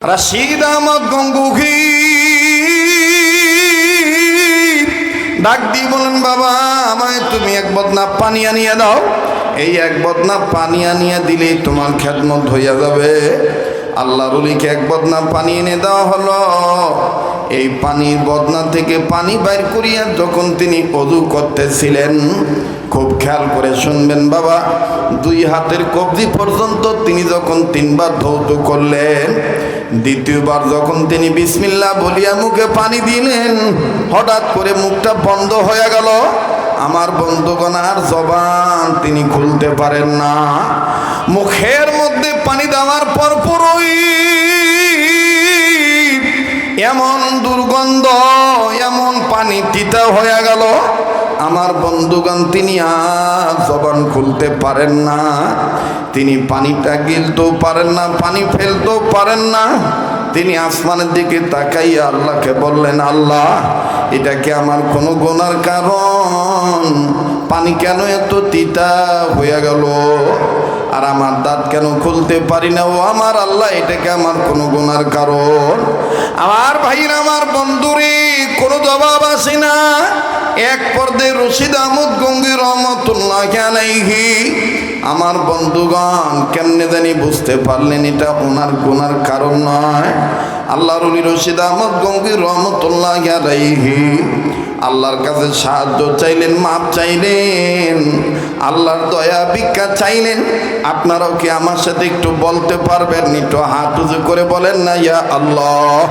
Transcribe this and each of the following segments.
রশিদ আহমদ গঙ্গুহি ডাক দিয়ে বলেন, বাবা আমায় তুমি এক বদনা পানি আনিয়ে দাও। এই এক বদনা পানি আনিয়ে দিলেই তোমার খেদমত হইয়া যাবে। আল্লাহর ওলিকে এক বদনা পানি এনে দেওয়া হলো। এই পানির বদনা থেকে পানি বাইর করিয়া যখন তিনি ওযু করতেছিলেন, খুব খেয়াল করে শুনবেন বাবা, দুই হাতের কবজি পর্যন্ত তিনি যখন তিনবার ধৌত করলেন, দ্বিতীয়বার যখন তিনি বিসমিল্লাহ বলিয়া মুখে পানি দিলেন, হঠাৎ করে মুখটা বন্ধ হয়ে গেল। আমার বন্ধুগণ আর জবান তিনি খুলতে পারেন না। মুখের মধ্যে পানি দেওয়ার পর পুরোই এমন দুর্গন্ধ, এমন পানি তিতা হয়ে গেল। আমার বন্ধুগণ তিনি আর জবান খুলতে পারেন না। তিনি পানিটা গিলতেও পারেন না, পানি ফেলতেও পারেন না। তিনি আসমানের দিকে তাকাইয়া আল্লাহকে বললেন, আল্লাহ এটা কি আমার কোনো গুনার কারণ? পানি কেন এত তিতা হয়ে গেল? আর আমার দাঁত কেন খুলতে পারি না? ও আমার আল্লাহ, এটা কি আমার কোনো গুনার কারণ? আমার ভাইরা, আমার বন্ধুরে কোনো জবাব আসে না। এক পর্যায়ে রশিদ আহমদ গঙ্গুহি রহমতুল্লাহি আলাইহি আমার বন্ধুগণ কেমনে জানি বুঝতে পারলেন এটা ওনার গুনার কারণ নয়। আল্লাহর ওলি রশিদ আহমদ গঙ্গুহি রহমতুল্লাহি আলাইহি আল্লাহর কাছে সাহায্য চাইলেন, মাপ চাইলেন, আল্লাহর দয়া ভিক্ষা চাইলেন। আপনারাও কি আমার সাথে একটু বলতে পারবেন? একটু হাত উঁচু করে বলেন না ইয়া আল্লাহ,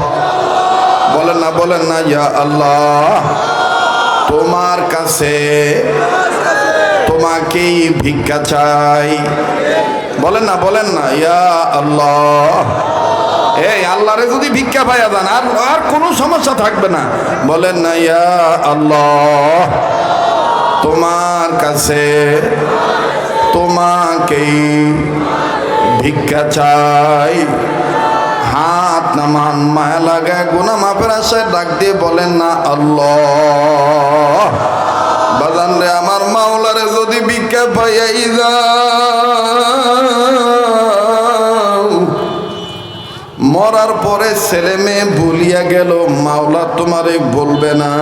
বলেন না ইয়া আল্লাহ। তোমার কাছে তোমাকেই ভিক্ষা চাই। বলেন না ইয়া আল্লাহ। এই আল্লাহরে যদি ভিক্ষা পাইয়া যান আর কোনো সমস্যা থাকবে না। বলেন না ইয়া আল্লাহ, তোমার কাছে তোমাকেই ভিক্ষা চাই। হাত নামান, মায়া লাগায় গুনাহ মাফের আশায় ডাক দিয়ে বলেন না আল্লাহ। বাজান রে, আমার মাওলারে যদি ভিক্ষা পাইয়াই যাও, মরার পরে ছেলে মেয়ে ভুলিয়া গেল, মাওলা তোমারে বলবে না।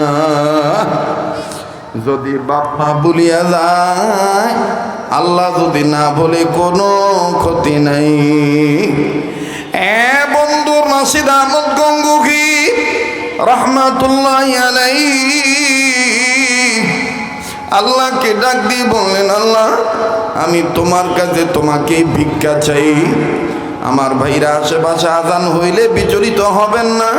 যদি বাপ মা ভুলিয়া যায়, আল্লাহ যদি না বলে কোনো ক্ষতি নাই। বন্ধু রশিদ আহমদ গঙ্গুহি রহমতুল্লাহি আলাইহি আল্লাহকে ডাক দিয়ে বললেন, আল্লাহ আমি তোমার কাছে তোমাকে ভিক্ষা চাই। আমার ভাইরা, আশেপাশে আজান হইলে বিচলিত হবেন না।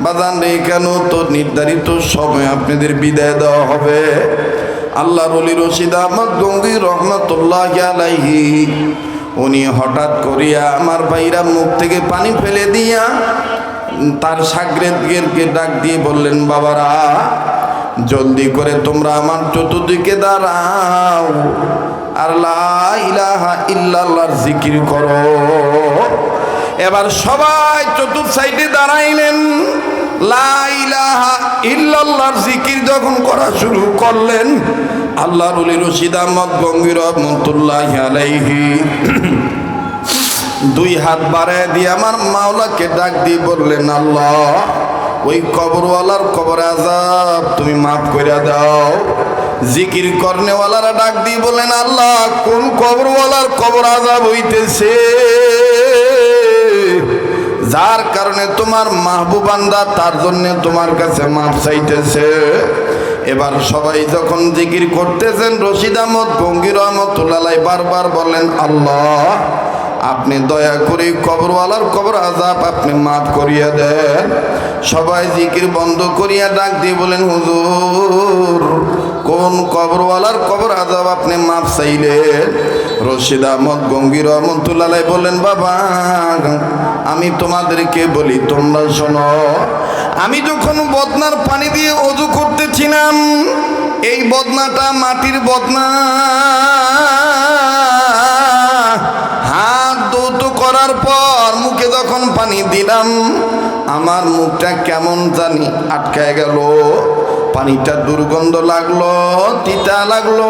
বাজান রে, কেন তো নির্ধারিত সময় আপনাদের বিদায় দেওয়া হবে। আল্লাহর ওলি রশিদ আহমদ গঙ্গুহি রহমতুল্লাহি আলাইহি উনি হঠাৎ করিয়া আমার ভাইরা মুখ থেকে পানি ফেলে দিয়া তার শাগরেদদেরকে ডাক দিয়ে বললেন, বাবারা জলদি করে তোমরা আমার চতুর্দিকে দাঁড়াও আর লা ইলাহা ইল্লাল্লাহর জিকির করো। এবার সবাই চতুর্থ সাইডে দাঁড়াইলেন। লা ইলাহা ইল্লাল্লাহর জিকির যখন করা শুরু করলেন, আল্লাহর ওলি রশিদ আহমদ গঙ্গুহি রহমতুল্লাহি আলাইহি দুই হাত বাড়ায় দিয়ে আমার মাওলাকে ডাক দিয়ে বললেন, আল্লাহ ওই কবরওয়ালার কবর আযাব তুমি মাফ করে দাও। জিকির করনেওয়ালারা ডাক দিয়ে বললেন, আল্লাহ কোন কবরওয়ালার কবর আযাব হইতেছে, যার কারণে তোমার মাহবুব বান্দা তার জন্য তোমার কাছে মাফ চাইতেছে। এবার সবাই যখন জিকির করতেছেন, রশিদ আহমদ গঙ্গুহি রহমতুল্লাহি আলাইহি বারবার বলেন, আল্লাহ আপনি দয়া করে কবরওয়ালার কবর আযাব আপনি মাফ করিয়া দেন। সবাই জিকির বন্ধ করিয়া ডাক দিয়ে বলেন, হুজুর কোন কবরওয়ালার কবর আযাব আপনি মাফ চাইলেন? রশিদ আহমদ গঙ্গুহি রহমতুল্লাহি আলাইহি বললেন, বাবা আমি তোমাদেরকে বলি, তোমরা শোনো। আমি যখন বদনার পানি দিয়ে ওযু করতেছিলাম, এই বদনাটা মাটির বদনা। হাত ধৌত করার পর মুখে যখন পানি দিলাম, আমার মুখটা কেমন জানি আটকায় গেল। পানিটা দুর্গন্ধ লাগলো, তিতা লাগলো।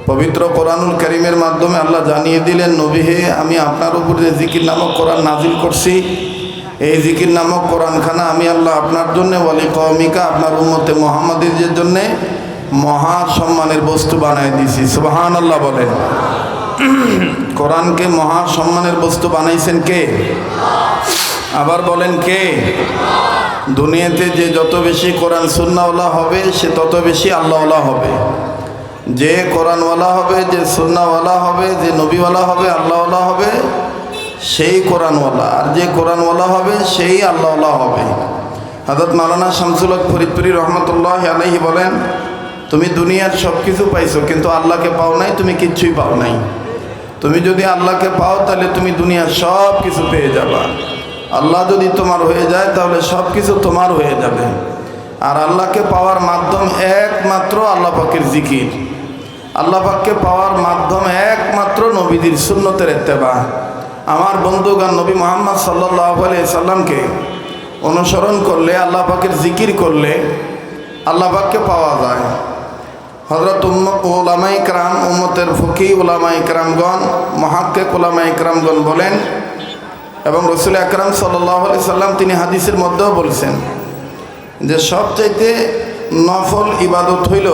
পবিত্র কোরআনুল কারীমের মাধ্যমে আল্লাহ জানিয়ে দিলেন, নবী হে, আমি আপনার উপর যে জিকির নামক কোরআন নাজিল করছি, এই জিকির নামক কোরআনখানা আমি আল্লাহ আপনার জন্য ওয়ালি কওমিকা, আপনার উম্মতে মুহাম্মাদীদের জন্য মহা সম্মানের বস্তু বানাই দিয়েছি। সুবহানাল্লাহ বলেন। কোরআনকে মহা সম্মানের বস্তু বানাইছেন কে? আবার বলেন কে? দুনিয়াতে যে যত বেশি কোরআন সুন্নাহওয়ালা হবে সে তত বেশি আল্লাহওয়ালা হবে। যে কোরআনওয়ালা হবে, যে সুন্নাহওয়ালা হবে, যে নবীওয়ালা হবে, আল্লাহওয়ালা হবে, সেই কোরআনওয়ালা। আর যে কোরআনওয়ালা হবে সেই আল্লাহওয়ালা হবে। হযরত মাওলানা শামসুল হক ফরিদপুরি রহমতুল্লাহ আলাইহি বলেন, তুমি দুনিয়ার সব কিছু পাইছো কিন্তু আল্লাহকে পাও নাই, তুমি কিচ্ছুই পাও নাই। তুমি যদি আল্লাহকে পাও তাহলে তুমি দুনিয়ার সব কিছু পেয়ে যাবা। আল্লাহ যদি তোমার হয়ে যায় তাহলে সব কিছু তোমার হয়ে যাবে। আর আল্লাহকে পাওয়ার মাধ্যম একমাত্র আল্লাহ পাকের জিকির। আল্লাহ পাককে পাওয়ার মাধ্যম একমাত্র নবীদের সুন্নতের ইত্তেবা। আমার বন্ধুগণ, নবী মুহাম্মদ সাল্লাল্লাহু আলাইহি সাল্লামকে অনুসরণ করলে, আল্লাহ পাকের জিকির করলে আল্লাহ পাককে পাওয়া যায়। হযরত উলামায়ে কেরাম, উম্মতের ফকিহ উলামায়ে কেরামগণ, মুহাক্কিক উলামায়ে কেরামগণ বলেন, এবং রাসূল আকরাম সাল্লাল্লাহু আলাইহি সাল্লাম তিনি হাদিসের মধ্যেও বলছেন যে সবচাইতে নফল ইবাদত হইল,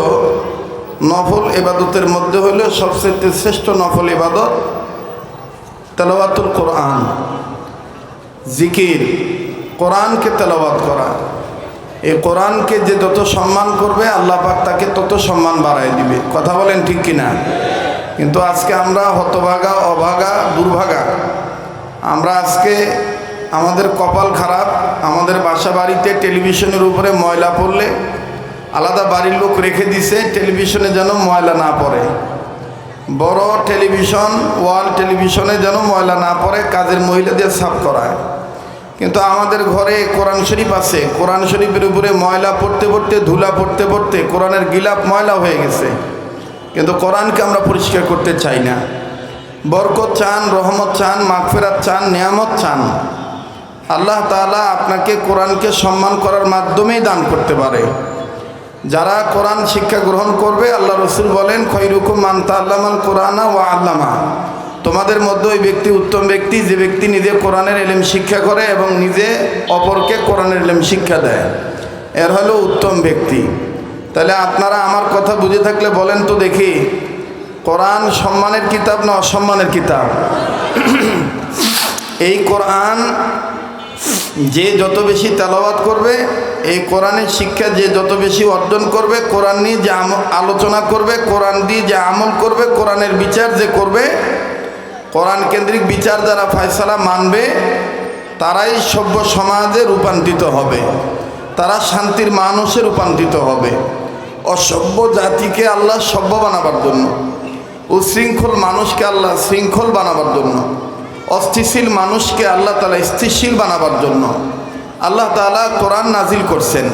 নফল ইবাদতের মধ্যে হইল সবচাইতে শ্রেষ্ঠ নফল ইবাদত তেলাওয়াতুল কোরআন, জিকির, কোরআনকে তেলাওয়াত করা। এই কোরআনকে যে যত সম্মান করবে আল্লাহ পাক তাকে তত সম্মান বাড়ায় দিবে। কথা বলেন ঠিক কিনা? কিন্তু আজকে আমরা হতভাগা, অভাগা, দুর্ভাগা। আমরা আজকে আমাদের কপাল খারাপ, আমাদের বাসা বাড়িতে টেলিভিশনের উপরে ময়লা পড়লে আলাদা বাড়ির লোক রেখে দিছে টেলিভিশনে যেন ময়লা না পড়ে। বড় টেলিভিশন, ওয়াল টেলিভিশনে যেন ময়লা না পড়ে, কাজের মহিলা দিয়ে সাফ করায়। কিন্তু আমাদের ঘরে কোরআন শরীফ আছে, কোরআন শরীফের উপরে ময়লা পড়তে পড়তে, ধুলা পড়তে পড়তে কোরআনের গিলাপ ময়লা হয়ে গেছে। কিন্তু কোরআনকে আমরা পরিষ্কার করতে চাই না। বরকত চান, রহমত চান, মাগফিরাত চান, নিয়ামত চান, আল্লাহ তাআলা আপনাকে কোরআনকে সম্মান করার মাধ্যমেই দান করতে পারে। যারা কোরআন শিক্ষা গ্রহণ করবে, আল্লাহ রসুল বলেন, খৈরুকুম মান তাআল্লামাল কোরআনা ওয়া আল্লামা, তোমাদের মধ্যে ওই ব্যক্তি উত্তম ব্যক্তি যে ব্যক্তি নিজে কোরআনের ইলম শিক্ষা করে এবং নিজে অপরকে কোরআনের ইলম শিক্ষা দেয়, এর হলো উত্তম ব্যক্তি। তাহলে আপনারা আমার কথা বুঝে থাকলে বলেন তো দেখি, কোরআন সম্মানের কিতাব না অসম্মানের কিতাব? এই কোরআন যে যত বেশি তেলাওয়াত করবে, এই কোরআনের শিক্ষা যে যত বেশি অর্জন করবে, কোরআন নিয়ে যে আলোচনা করবে, কোরআন দিয়ে যে আমল করবে, কোরআনের বিচার যে করবে, কোরআন কেন্দ্রিক বিচার যারা ফয়সালা মানবে, তারাই সভ্য সমাজে রূপান্তরিত হবে, তারা শান্তির মানুষে রূপান্তরিত হবে। অসভ্য জাতিকে আল্লাহ সভ্য বানাবার জন্য, উশৃঙ্খল মানুষকে আল্লাহ শৃঙ্খল বানাবার জন্য, অস্থিতিশীল মানুষকে আল্লাহ তাআলা স্থিতিশীল বানাবার জন্য আল্লাহ তাআলা কোরআন নাজিল করছেন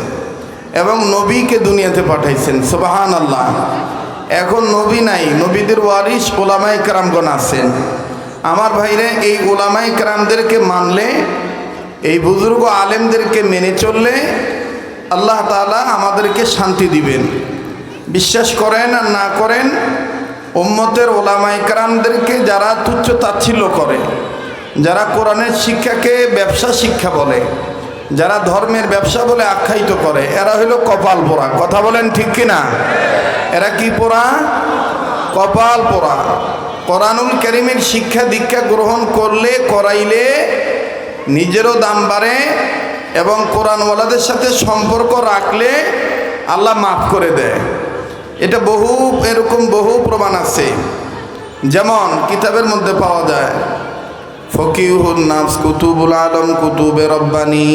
এবং নবীকে দুনিয়াতে পাঠাইছেন। সুবহানাল্লাহ। এখন নবী নাই, নবীদের ওয়ারিস উলামায়ে কেরামগণ আছেন। আমার ভাইরে, এই উলামায়ে কেরামদেরকে মানলে, এই বুজুর্গ আলেমদেরকে মেনে চললে আল্লাহ তাআলা আমাদেরকে শান্তি দিবেন। বিশ্বাস করেন আর না করেন, উম্মতের উলামায়ে কেরামদেরকে যারা তুচ্ছ তাচ্ছিল্য করে, যারা কোরআনের শিক্ষাকে ব্যবসা শিক্ষা বলে, যারা ধর্মের ব্যবসা বলে আখ্যায়িত করে, এরা হলো কপাল পোড়া। কথা বলেন ঠিক কিনা? এরা কি পোড়া? কপাল পোড়া। কোরআনুল কারীমের শিক্ষা দীক্ষা গ্রহণ করলে, করাইলে নিজেরও দাম বাড়ে এবং কোরআনওয়ালাদের সাথে সম্পর্ক রাখলে আল্লাহ মাফ করে দেয়। এটা এরকম বহু প্রমাণ আছে। যেমন কিতাবের মধ্যে পাওয়া যায়, ফকিহুন নাফস কুতুবুল আলম কুতুবে রব্বানি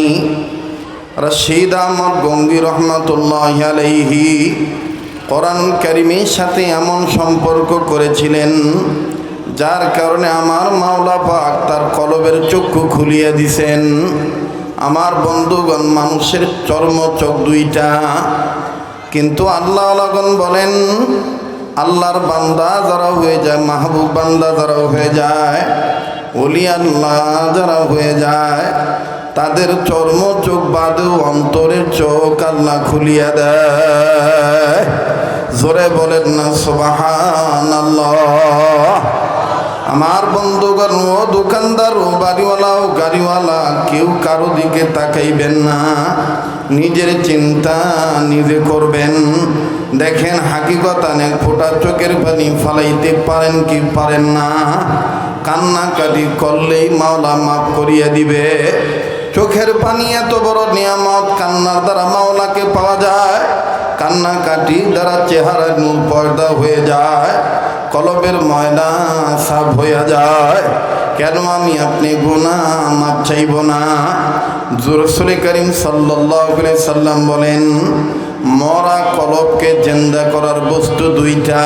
রশিদ আহমদ গঙ্গি রহমাতুল্লাহি আলাইহি কোরআনুল কারীমের সাথে এমন সম্পর্ক করেছিলেন যার কারণে আমার মাওলা পাক তার কলবের চক্ষু খুলিয়ে দিছেন। আমার বন্ধুগণ, মানুষের চর্ম চোখ দুইটা, কিন্তু আল্লাহওয়ালাগণ বলেন, আল্লাহর বান্দা যারা হয়ে যায়, মাহবুব বান্দা যারা হয়ে যায়, ওলি আল্লাহ যারা হয়ে যায়, তাদের চর্ম চোখ বাদেও অন্তরের চোখ আল্লাহ খুলিয়া দেয়। জোরে বলেন না সুবহানাল্লাহ। আমার বন্ধুগণ, ও দোকানদার, ও বাড়িওয়ালা, ও গাড়িওয়ালা, কেউ কারো দিকে তাকাইবেন না, নিজের চিন্তা নিজে করবেন। দেখেন হাকিকতান এক ফোঁটা চোখের পানি ফালাইতে পারেন কি পারেন না? কান্নাকাটি করলেই মাওলা মাফ করিয়া দিবে। চোখের পানি এত বড় নিয়ামত, কান্নার দ্বারা মাওলাকে পাওয়া যায়। কান্নাকাটি দ্বারা চেহারার নূর পর্দা হয়ে যায়, কলবের ময়লা সাফ হইয়া যায়। কেন আমি আপনি গুনাহ মাপ চাইব না? রাসূল করিম সাল্লাল্লাহু আলাইহি সাল্লাম বলেন, মরা কলবকে জিন্দা করার বস্তু দুইটা।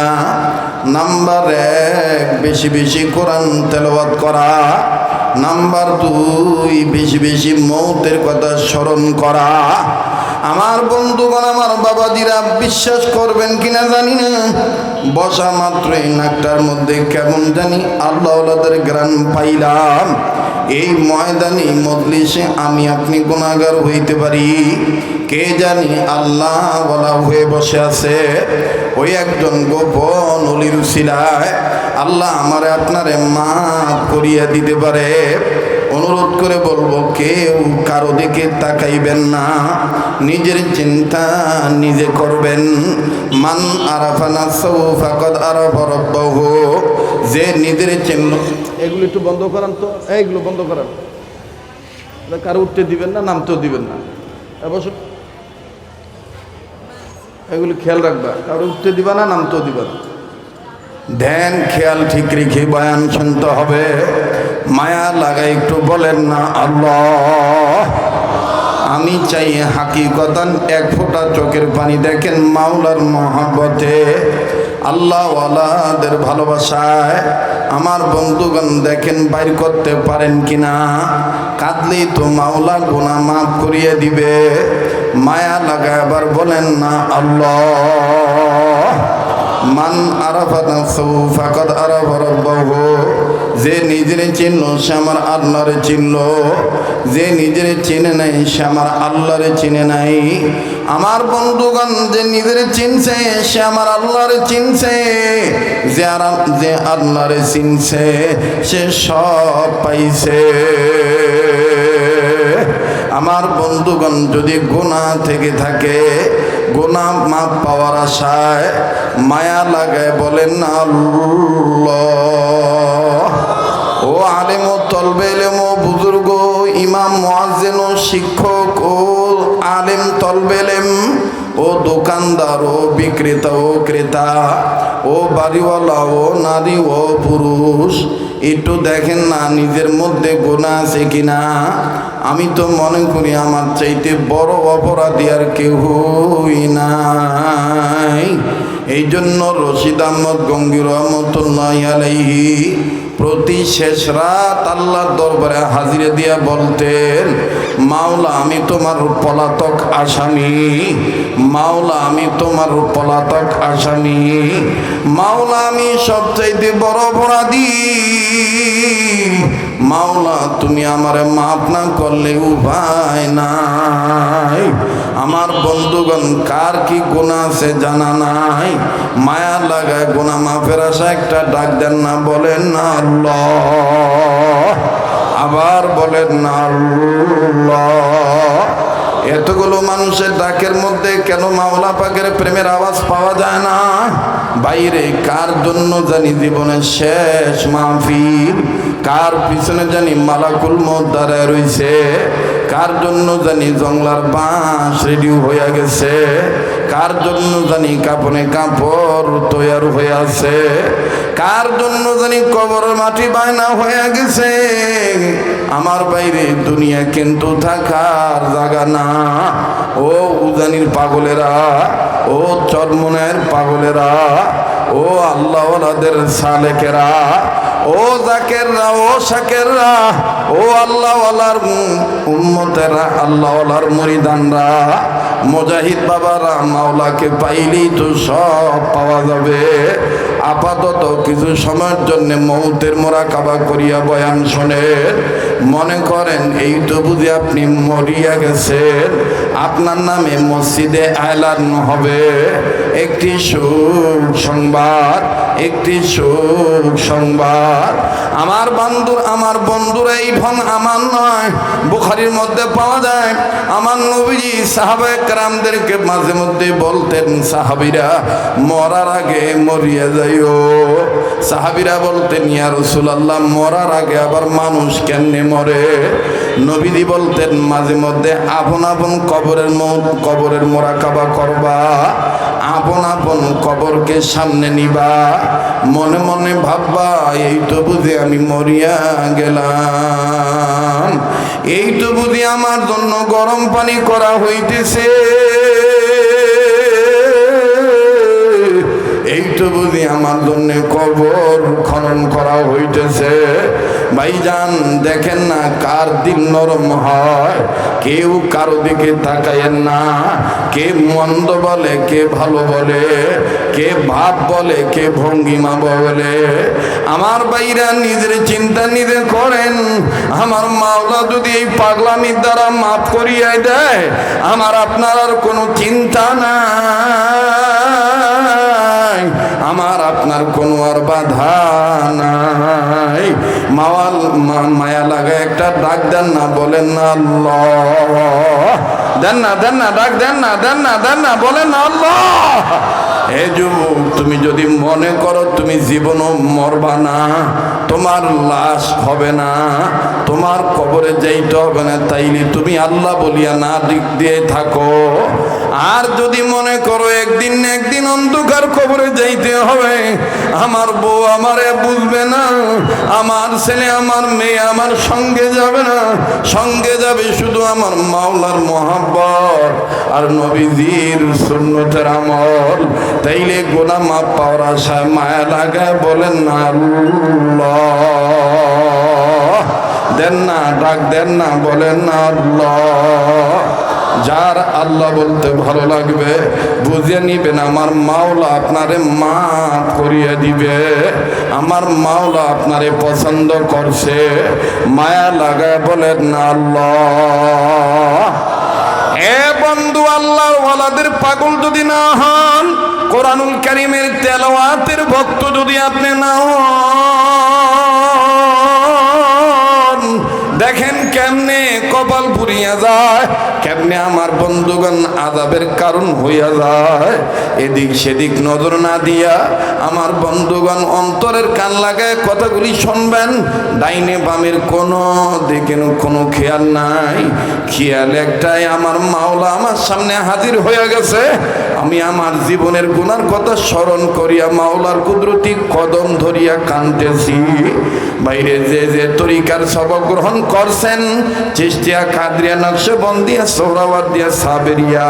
নাম্বার 1, বেশি বেশি কোরআন তেলাওয়াত করা। নাম্বার 2, বেশি বেশি মৌতের কথা স্মরণ করা। আমার বন্ধুগণ, আমার বাবাজিরা, বিশ্বাস করবেন কিনা জানি না, বসা মাত্রই নাকটার মধ্যে কেমন জানি আল্লাহওয়ালাদের গ্রান পাইলাম। এই ময়দানি মজলিসে আমি আপনি গুনাহগার হইতে পারি, কে জানি আল্লাহওয়ালা হয়ে বসে আছে। ওই একজন গোপন অলির উসিলায় আল্লাহ আমারে আপনারে মাফ করিয়া দিতে পারে। অনুরোধ করে বলবো, কেউ কারো দিকে তাকাইবেন না, নিজের চিন্তা নিজে করবেন। মান আরাফা নাফসাহু ফাকাদ আরাফা রাব্বাহু। যে নিজের চিনল, এগুলো একটু বন্ধ করান তো, এইগুলো বন্ধ করান। কারো উঠতে দিবেন না, নামতেও দিবেন না। অবশ্য এগুলো খেয়াল রাখবা, কারো উঠতে দিবা না, নামতেও দিবা না। ধ্যান খেয়াল ঠিক রেখে বয়ান শুনতে হবে। মায়া লাগাই একটু বলেন না আল্লাহ। আমি চাই হাকিকতান এক ফোঁটা চোখের পানি দেখেন মাওলার মহব্বতে, আল্লাহওয়ালাদের ভালোবাসায়। আমার বন্ধুগণ দেখেন বাইর করতে পারেন কিনা। কাঁদলেই তো মাওলা গুনাহ মাফ করিয়ে দিবে। মায়া লাগায় আবার বলেন না আল্লাহ। মান আরাফা নাফসাহু ফাকাদ আরাফা রাব্বাহু। যে নিজের চিনল সে আমার আল্লাহরে চিনল, যে নিজের চিনে নাই সে আমার আল্লাহরে চিনে নাই। আমার বন্ধুগণ, যে নিজের চিনছে সে আমার আল্লাহরে চিনছে, যে আল্লাহরে চিনছে সে সব পাইছে। আমার বন্ধুগণ, যদি গুনাহ থেকে থাকে, গুনাহ মাপ পাওয়ার আশায় মায়া লাগায় বলেন না আল্লাহ। ও আলেম ও তলবে ইলম ও বুজুর্গ, ইমাম, মুয়াজ্জিন ও শিক্ষক, ও আলেম তলবে ইলম, ও দোকানদার, ও বিক্রেতা, ও ক্রেতা, ও বাড়িওয়ালা, ও নারী, ও পুরুষ, একটু দেখেন না নিজের মধ্যে গুনাহ আছে কিনা। আমি তো মনে করি আমার চাইতে বড় অপরাধী আর কেউই নাই। এই জন্য রশিদ আহমদ গঙ্গী রহমতুল্লাহ আলাইহি প্রতি শেষ রাত আল্লাহর দরবারে হাজিরে দিয়া বলতেন, মাওলা আমি তোমার পলাতক আসামি, মাওলা আমি তোমার পলাতক আসামি, মাওলা আমি সবচাইতে বড় অপরাধী, মাওলা তুমি আমারে মাফ না করলে উপায় নাই। আমার বন্ধুগণ, কার কি গুনাহ আছে জানা নাই, মায়া লাগায় গুনাহ মাফের আশা একটা ডাক দেন না, বলেন না আল্লাহ। আবার বলেন না আল্লাহ। এতগুলো মানুষের ডাকের মধ্যে কেন মাওলা পাকের প্রেমের আওয়াজ পাওয়া যায় না? বাইরে কার জন্য জানি জীবনের শেষ মাহফিল, কার পিছনে জানি মালাকুল মউত দাঁড়ায় রইছে, কার জন্য জানি জংলার বাঁশ রেডি হয়ে গেছে, কার জন্য জানি কাপনে কাপড় তৈয়ার হয়ে আছে, কার জন্য জানি কবরের মাটি বায়না হয়ে গেছে। আমার বাইরে দুনিয়া কিন্তু থাকার জায়গা না। ও উজানির পাগলেরা, ও চরমনের পাগলেরা, ও আল্লাহওয়ালাদের সালেকেরা, ও জাকেররা, ও শাকেররা, ও আল্লাহওয়ালার উম্মতেরা, আল্লাহওয়ালার মুরিদানরা, মুজাহিদ বাবারা, মাওলাকে পাইলেই তো সব পাওয়া যাবে। আপাতত কিছু সময়ের জন্য মৌতের মোরাকাবা করিয়া বয়ান শোনেন, মনে করেন এই তো বুঝি আপনি মরিয়া গেছেন, আপনার নামে মসজিদে এলান হবে, একটি সুসংবাদ, একটি সুসংবাদ। আমার বন্ধুরা এই ঢং আমার নয়, বুখারীর মধ্যে পাওয়া যায়। আমার নবীজি সাহাবায়ে কেরামদেরকে মাঝে মধ্যে বলতেন, সাহাবীরা মরার আগে মরিয়া যাইও। সাহাবীরা বলতেন, ইয়া রাসূলুল্লাহ মরার আগে আবার মানুষ কেমনে মরে? নবীজি বলতেন, মাঝে মধ্যে আপন আপন কবরের মোরাকাবা করবা, আপন আপন কবরকে সামনে নিবা, মনে মনে ভাববা এই তো বুঝি আমি মরিয়া গেলাম, এই তো বুঝি আমার জন্য গরম পানি করা হইতেছে, এই তো বুঝি আমার জন্য কবর খনন করা হইতেছে। ভাইজান দেখেন না কার দিল নরম হয়, কেউ কারো দিকে তাকায়েন না, কে মন্দ বলে, কে ভালো বলে, কে ভাব বলে, কে ভঙ্গিমা বলে। আমার ভাইরা নিজের চিন্তা নিজে করেন। আমার মাওলা যদি এই পাগলামির দ্বারা মাফ করিয়ে দেয়, আমার আপনার আর কোনো চিন্তা নাই, আমার আপনার কোনো আর বাধা নাই। মায়া লাগা একটা ডাক দেন না, বলেন না আল্লাহ, দেন না দেন না, ডাক দেন না, দেন না দেন না, বলেন না আল্লাহ। হে যুবক, তুমি যদি মনে করো তুমি জীবনও মরবা না, তোমার লাশ হবে না, তোমার কবরে যাইতে হবে না, তাইলে তুমি আল্লাহ বলিয়া না দিক দিয়ে থাকো। আর যদি মনে করো একদিন না একদিন অন্ধকার কবরে যাইতে হবে, আমার বউ আমারে বুঝবে না, আমার ছেলে আমার মেয়ে আমার সঙ্গে যাবে না, সঙ্গে যাবে শুধু আমার মাওলার মহব্বত আর নবীজির সুন্নতের আমল, তাইলে গুনাহ মাফ পাওয়ার আশায় মায়া লাগায় বলেন না আল্লাহ, দেন না, ডাক দেন না, বলেন না আল্লাহ। যার আল্লাহ বলতে ভালো লাগবে বুঝে নিবেন, আমার মাওলা আপনারে মাফ করিয়ে দিবে, আমার মাওলা আপনারে পছন্দ করছে, মায়া লাগায় বলেন না আল্লাহ। এ বন্ধু, আল্লাহর ওয়ালাদের পাগল যদি না হন, কোরআনুল কারীমের তেলাওয়াতের ভক্ত যদি আপনি না হন, দেখেন কেমনে কপাল পুড়িয়া যায়, কেমনে আমার বন্ধুগণ আযাবের কারণ হইয়া যায়। এদিক সেদিক নজর না দিয়া আমার বন্ধুগণ অন্তরের কান লাগায় কথাগুলি শুনবেন। ডাইনে বামের কোনো দিকে কোনো খেয়াল নাই, খেয়াল একটাই, আমার মাওলা আমার সামনে হাজির হয়ে গেছে, আমি আমার জীবনের গুনার কথা স্মরণ করিয়া মাওলার কুদরতি কদম ধরিয়া কাঁদতেছি। বাইরে যে যে তরিকার সবক গ্রহণ করছেন, চিশতিয়া, কাদরিয়া, নকশবন্দিয়া, সোহরাওয়ার্দিয়া, সাবেরিয়া,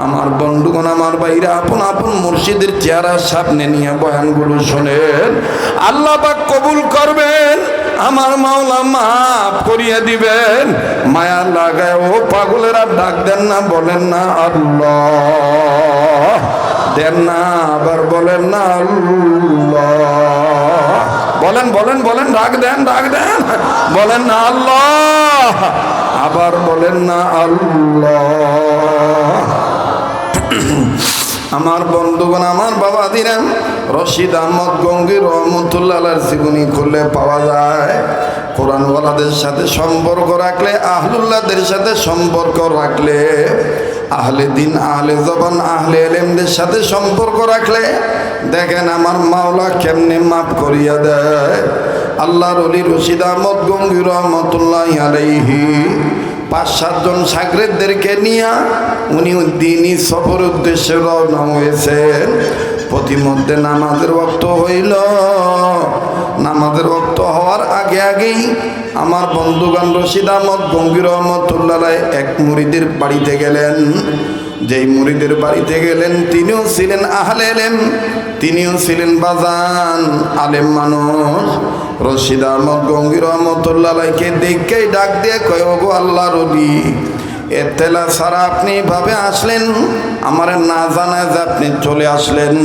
আমার বন্ধুগণ আমার বাইরে আপন আপন মুর্শিদের চেহারা সামনে নিয়ে বয়ানগুলো শোনেন, আল্লাহ পাক কবুল করবেন, আমার মাওলা মাফ করিয়ে দিবেন। মায়া লাগায় ও পাগলেরা ডাক দেন না, বলেন না আল্লাহ, দেন না, আবার বলেন না আল্লাহ, বলেন বলেন বলেন, ডাক দেন, ডাক দেন, বলেন না আল্লাহ, আবার বলেন না আল্লাহ। আমার বন্ধুগণ আমার বাবা দিরাম রশিদ আহমদ গঙ্গী রহমতুল্লাহ আলাইহির জীবনী খুললে পাওয়া যায়। কোরআনওয়ালাদের সাথে সম্পর্ক রাখলে, আহলুল্লাহদের সাথে সম্পর্ক রাখলে, আহলে দিন, আহলে জবান, আহলে ইলমদের সাথে সম্পর্ক রাখলে দেখেন আমার মাওলা কেমনে মাফ করিয়া দেয়। আল্লাহর ওলি রশিদ আহমদ গঙ্গী রহমতুল্লাহ আলাইহি ৫-৭ জন শাগরেদদেরকে নিয়ে উনি দ্বীনি সফর উদ্দেশ্যে রওনা হয়েছেন। প্রতিমধ্যে নামাজের ওয়াক্ত হইল। নামাজের ওয়াক্ত হওয়ার আগে আগেই আমার বন্ধুগণ রশিদ আহমদ গঙ্গী রহমতুল্লাহ এক মুরিদের বাড়িতে গেলেন। যেই মুরিদের বাড়িতে গেলেন তিনিও ছিলেন আহলে ইলম, তিনিও ছিলেন বাজান আলেম মানুষ। রশিদ আহমদ গঙ্গী রহমতুল্লাহকে দেখেই ডাক দিয়ে কয়, ওগো আল্লাহর ওলি, এতেলা ছাড়া আপনি এভাবে আসলেন, আমার না জানায় যে আপনি চলে আসলেন।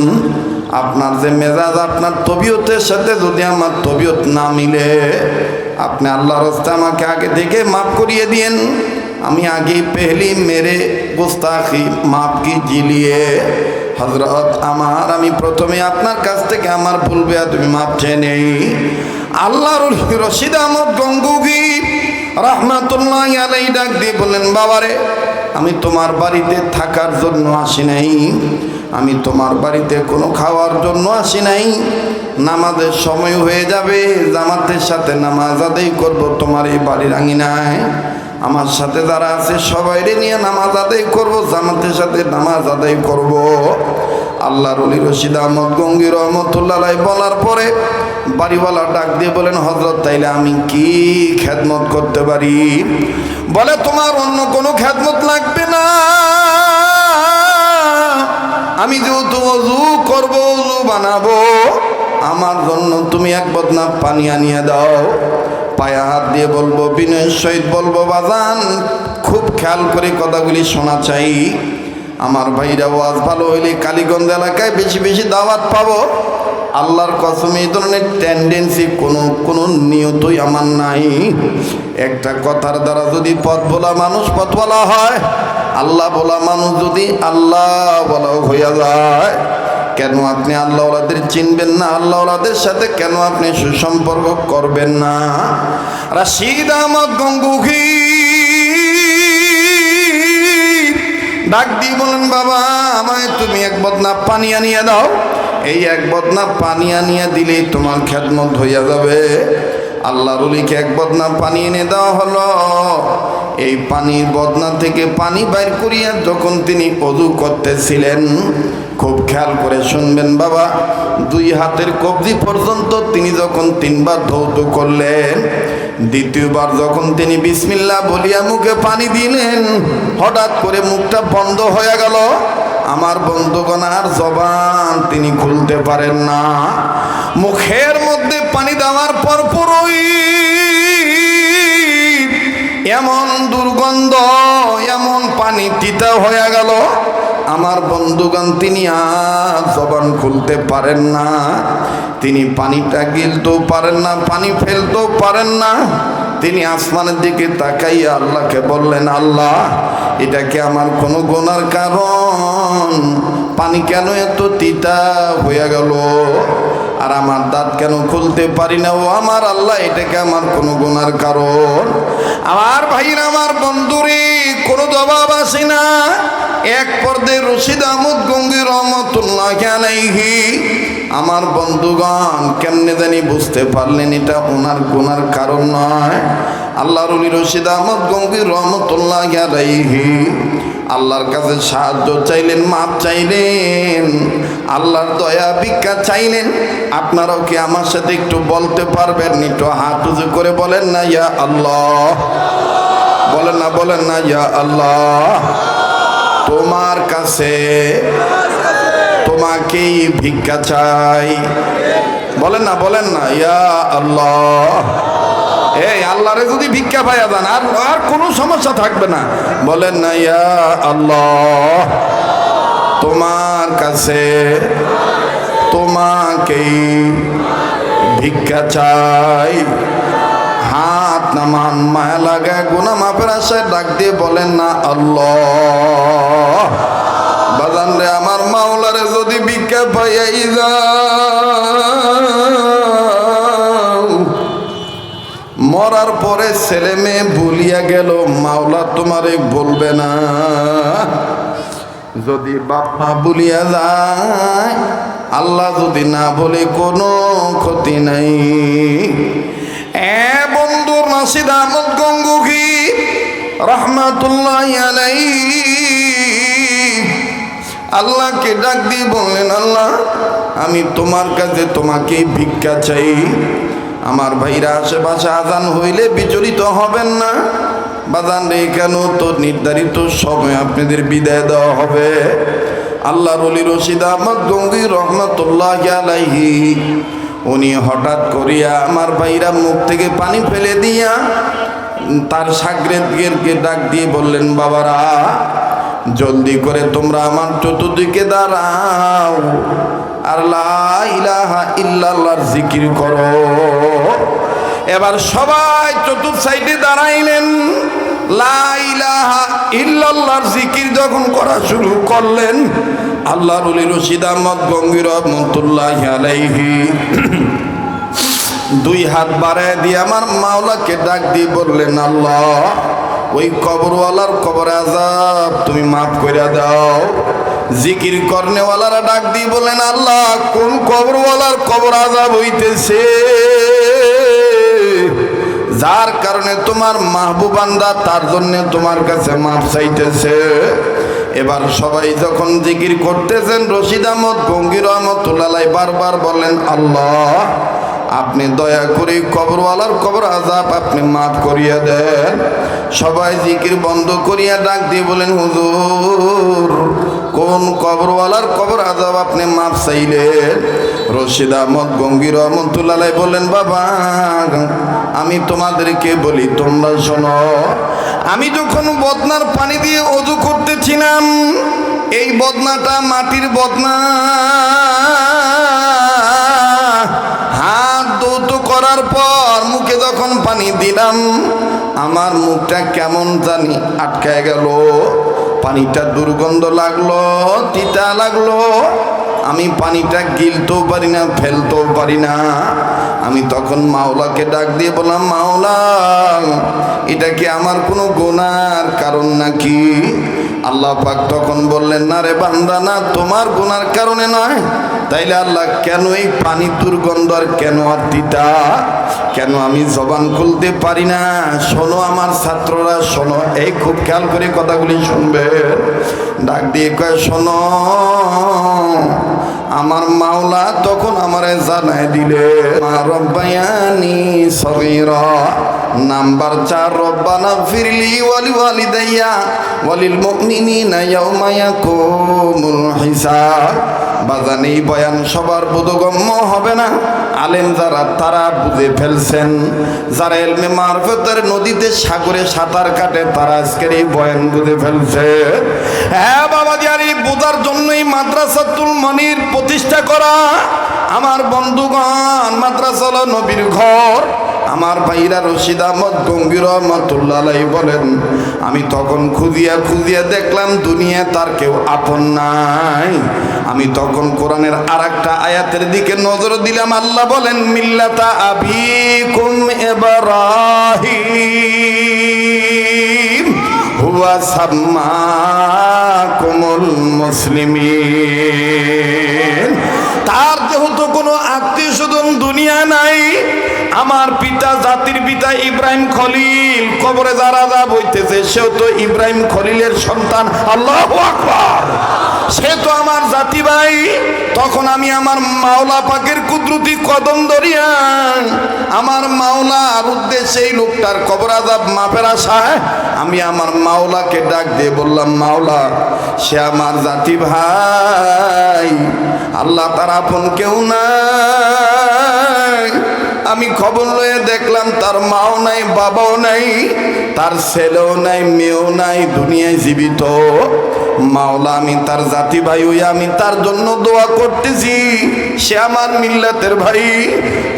আপনার যে মেজাজ, আপনার তবিয়তের সাথে যদি আমার তবিয়ত না মিলে, আপনি আল্লাহর রাস্তায় আমাকে আগে থেকে মাফ করিয়ে দিয়েন। আমি आगे पहली मेरे गुस्ताखी माफ कीजिए। হযরত আমি প্রথমে আপনার কাছ থেকে আমার ভুল বেয়াদবি মাপ চেয়ে নেই। আল্লাহর রশিদ আহমদ গঙ্গুহি রাহমাতুল্লাহি আলাইহি ডাক দিয়ে বললেন, বাবারে, আমি তোমার বাড়িতে থাকার জন্য আসি নাই, আমি তোমার বাড়িতে কোনো খাওয়ার জন্য আসি নাই। নামাজের সময় হয়ে যাবে, জামাতের সাথে নামাজ আদায় করব তোমার এই বাড়ির আঙিনায়। আমার সাথে যারা আছে সবাইরে নিয়ে নামাজ আদায় করব, জামাতের সাথে নামাজ আদায় করব। আল্লাহর ওলি রশিদ আহমদ গঙ্গি রহমতুল্লাহ আলাইহি বলার পরে বাড়িওয়ালা ডাক দিয়ে বলেন, হযরত, তাইলে আমি কি খেদমত করতে পারি? বলে, তোমার অন্য কোনো খেদমত লাগবে না। আমি যেহেতু ওযু করব, ওযু বানাবো, আমার জন্য তুমি এক বদনা পানি আনিয়ে দাও। পায়ে হাত দিয়ে বলবো, বিনয়ের সহিত বলবো, বাজান খুব খেয়াল করে কথাগুলি শোনা চাই। আমার ভাইরা, ওয়াজ ভালো হইলে কালীগঞ্জ এলাকায় বেশি বেশি দাওয়াত পাবো। আল্লাহর কসম, এই ধরনের টেন্ডেন্সি কোনো নিয়তই আমার নাই। একটা কথার দ্বারা যদি পথ বলা মানুষ পথ বলা হয়, আল্লাহ বলা মানুষ যদি আল্লাহ বলাও হইয়া যায়, কেন আপনি আল্লাহওয়ালাদের চিনবেন না? আল্লাহওয়ালাদের সাথে কেন আপনি সুসম্পর্ক করবেন না? রশিদ আহমদ গঙ্গুহি ডাক দিয়ে বলেন, বাবা, আমায় তুমি এক বদনা পানি আনিয়ে দাও। এই এক বদনা পানি আনিয়ে দিলেই তোমার খেদমত হইয়া যাবে। আল্লাহর ওলিকে এক বদনা পানি এনে দেওয়া হলো। এই পানির বদনা থেকে পানি বাইর করিয়া যখন তিনি ওযু করতেছিলেন, খুব খেয়াল করে শুনবেন বাবা, 2 হাতের কবজি পর্যন্ত তিনি যখন 3 বার ধৌত করলেন, দ্বিতীয়বার যখন তিনি বিসমিল্লাহ বলিয়া মুখে পানি দিলেন, হঠাৎ করে মুখটা বন্ধ হয়ে গেল। আমার বন্ধুগণ, আর জবান তিনি খুলতে পারেন না। মুখের মধ্যে পানি দেওয়ার পর পুরোই এমন দুর্গন্ধ, এমন পানি তিতা হয়ে গেল। আমার বন্ধুগণ, তিনি আর জবান খুলতে পারেন না। তিনি পানিটা গিলতেও পারেন না, পানি ফেলতেও পারেন না। তিনি আসমানের দিকে তাকাইয়া আল্লাহকে বললেন, আল্লাহ, এটা কি আমার কোনো গুনার কারণ? পানি কেন এত তিতা হয়ে গেল? আর আমার দাঁত কেন খুলতে পারি না? ও আমার আল্লাহ, এটাকে আমার কোনো গুনার কারণ? আমার ভাইরা, আমার বন্ধুরে, কোনো জবাব আসে না। এক পর্যায়ে রশিদ আহমদ গঙ্গি রহমতুল্লাহি আলাইহি আমার বন্ধুগণ কেমনে জানি বুঝতে পারলেন এটা ওনার গুনার কারণ নয়। আল্লাহর ওলি রশিদ আহমদ গঙ্গি রহমতুল্লাহি আলাইহি আল্লাহর কাছে সাহায্য চাইলেন, মাপ চাইলেন, আল্লাহর দয়া ভিক্ষা চাইলেন। আপনারাও কি আমার সাথে একটু বলতে পারবেন? একটু হাত উঁচু করে বলেন না, ইয়া আল্লাহ। বলেন না, ইয়া আল্লাহ। তোমার কাছে তোমাকেই ভিক্ষা চাই। বলেন না, ইয়া আল্লাহ। এই আল্লাহরে যদি ভিক্ষা পাইয়া যান, আর কোনো সমস্যা থাকবে না। বলেন না, ইয়া আল্লাহ, তোমার কাছে তোমাকেই ভিক্ষা চাই। হাত নামান, মায়া লাগায় গুনাহ মাফের আশায় ডাক দিয়ে বলেন না, আল্লাহ। বাজান রে, আমার মাওলারে যদি ভিক্ষা পাইয়াই যাও, মরার পরে ছেলে মেয়ে ভুলিয়া গেল, মাওলা তোমারে বলবে না। যদি বাপমা ভুলিয়া যায়, আল্লাহ যদি না বলে, কোনো ক্ষতি নাই। বন্ধু রশিদ আহমদ গঙ্গুহি রাহমাতুল্লাহি আলাইহি আল্লাহকে ডাক দিয়ে বললেন, আল্লাহ, আমি তোমার কাছে তোমাকে ভিক্ষা চাই। আমার ভাইরা, আশেপাশে আজান হইলে বিচলিত হবেন না। বাজান রে, কেন তো নির্ধারিত সময় আপনাদের বিদায় দেওয়া হবে। আল্লাহর ওলি রশিদ আহমদ গঙ্গি রহমাতুল্লাহি আলাইহি উনি হঠাৎ করিয়া আমার ভাইরা মুখ থেকে পানি ফেলে দিয়া তার শাগরেদদেরকে ডাক দিয়ে বললেন, বাবারা, জলদি করে তোমরা আমার চতুর্দিকে দাঁড়াও আর লা ইলাহা ইল্লাল্লাহর জিকির করো। এবার সবাই চতুর্থ সাইডে দাঁড়াইলেন। লা ইলাহা ইল্লাল্লাহর জিকির যখন করা শুরু করলেন, আল্লাহর ওলি রশিদ আহমদ গঙ্গী রহমতুল্লাহি আলাইহি দুই হাত বাড়ায় দিয়ে আমার মাওলাকে ডাক দিয়ে বললেন, আল্লাহ ওই কবরওয়ালার কবর আযাব তুমি মাফ করে দাও। জিকির করনেওয়ালারা ডাক দিয়ে বললেন, আল্লাহ কোন কবরওয়ালার কবর আযাব হইতেছে যার কারণে তোমার মাহবুব বান্দা তার জন্য তোমার কাছে মাফ চাইতেছে। এবার সবাই যখন জিকির করতেছেন, রশিদ আহমদ গঙ্গী রহমতুল্লাহ বারবার বললেন, আল্লাহ আপনি দয়া করে কবরওয়ালার কবর আযাব আপনি মাফ করিয়া দেন। সবাই জিকির বন্ধ করিয়া ডাক দিয়ে বলেন, হুজুর কোন কবরওয়ালার কবর আযাব আপনি মাফ চাইলেন? রশিদ আহমদ গঙ্গী রহমতুল্লাহ বললেন, বাবা আমি তোমাদেরকে বলি তোমরা শোনো, আমি যখন বদনার পানি দিয়ে ওযু করতেছিলাম, এই বদনাটা মাটির বদনা, হাত ধৌত করার পর মুখে যখন পানি দিলাম, আমার মুখটা কেমন জানি আটকায় গেল। পানিটা দুর্গন্ধ লাগলো, তিতা লাগলো। আমি পানিটা গিলতেও পারি না, ফেলতেও পারি না। আমি তখন মাওলাকে ডাক দিয়ে বললাম, মাওলা এটা কি আমার কোনো গুনার কারণ নাকি? আল্লাহ পাক তখন বললেন, না রে বান্দা, না তোমার গুনার কারণে নয়। তাইলে আল্লাহ কেন এই পানি দুর্গন্ধ আর কেন আর তিতা, কেন আমি জবান খুলতে পারি না? শোনো আমার ছাত্ররা শোনো, এই খুব খেয়াল করে কথাগুলি শুনবে। ডাক দিয়ে কয়, শোনো আমার মাওলা তখন আমারে জানায় দিলে, মা রব্বায়ানি সগীরা, নাম্বার 4 রব্বানা ফিরলি ওয়ালি ওয়ালিদাইয়া ওয়ালিল মুমিনিনা ইয়াউমা ইয়াকুমুল হিসাব। বাজান এই বয়ান সবার বোধগম্য হবে না, আলেম যারা তারা বুঝে ফেলছেন, যারা ইলমে মারফতের নদীতে সাগরে সাঁতার কাটে তারা আজকের এই বয়ান বুঝে ফেলছে। হ্যাঁ বাবা, আর এই বোঝার জন্যই মাদ্রাসাতুল মনির প্রতিষ্ঠা করা। আমার বন্ধুগণ, মাদ্রাসা হলো নবীর ঘর। আমার ভাইরা রশিদ আহমদ গঙ্গী রহমতুল্লাহ আলাইহি বলেন, আমি তখন খুঁজিয়া খুঁজিয়া দেখলাম দুনিয়া তার কেউ আপন নাই। আমি তখন কোরআনের আরেকটা আয়াতের দিকে নজর দিলাম। আল্লাহ বলেন, মিল্লাতা আবিকুম ইব্রাহিম হুয়া সাম্মাকুমুল মুসলিমিন। তার যেহেতু কোনো আত্মীয় স্বজন দুনিয়া নাই, আমার পিতা জাতির পিতা ইব্রাহিম খলিল কবরে যারা আযাব হইতেছে, সেও তো ইব্রাহিম খলিলের সন্তান। আল্লাহু আকবার, সে তো আমার জাতি ভাই। তখন আমি আমার মাওলা পাকের কুদরতি কদম ধরিয়া আমার মাওলার উদ্দেশ্যে এই লোকটার কবর আযাব মাফের আশায় আমি আমার মাওলাকে ডাক দিয়ে বললাম, মাওলা সে আমার জাতি ভাই, আল্লাহ তার আপন কেউ নাই। আমি খবর লয়ে দেখলাম তার মাও নাই, বাবাও নাই, তার ছেলেও নাই, মেয়েও নাই, দুনিয়ায় জীবিত। মাওলা আমি তার জাতি ভাই হইয়া আমি তার জন্য দোয়া করতেছি, সে আমার মিল্লাতের ভাই,